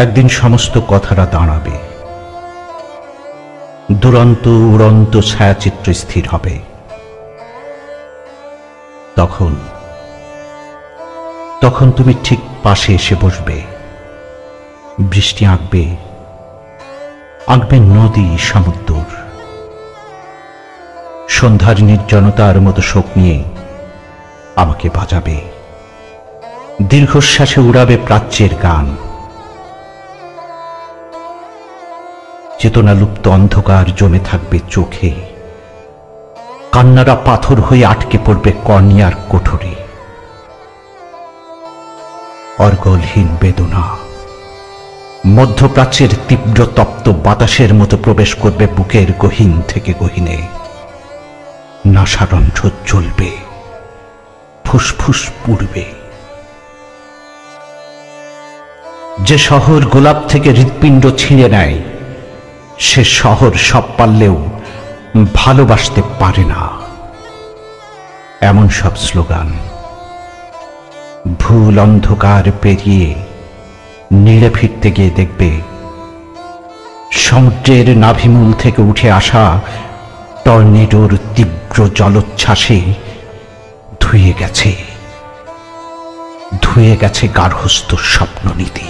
একদিন সমস্ত কথাটা দাঁড়াবে, দুরন্ত উড়ন্ত ছায়াচিত্র স্থির হবে। তখন তখন তুমি ঠিক পাশে এসে বসবে। বৃষ্টি আঁকবে, আঁকবে নদী সমুদ্র। সন্ধ্যার নির্জনতার মতো শোক নিয়ে আমাকে বাজাবে, দীর্ঘশ্বাসে উড়াবে প্রাচ্যের গান। চেতনালুপ্ত অন্ধকার জমে থাকবে চোখে, কান্নারা পাথর হয়ে আটকে পড়বে কর্নিয়ার কোঠরে। অর্গলহীন বেদনা মধ্যপ্রাচ্যের তীব্র তপ্ত বাতাসের মতো প্রবেশ করবে বুকের গহীন থেকে গহীনে। নাসারন্ধ্র জ্বলবে, ফুসফুস পুড়বে। যে শহর গোলাপ থেকে হৃৎপিণ্ড ছিঁড়ে নেয়, সে শহর সব পারলেও ভালোবাসতে পারে না। এমন সব স্লোগান ভুল অন্ধকার পেরিয়ে নীড়ে ফিরতে গিয়ে দেখবে সমুদ্রের নাভিমূল থেকে উঠে আসা টর্নেডোর তীব্র জলোচ্ছ্বাসে ধুয়ে গেছে গার্হস্থ্য স্বপ্ননীতি।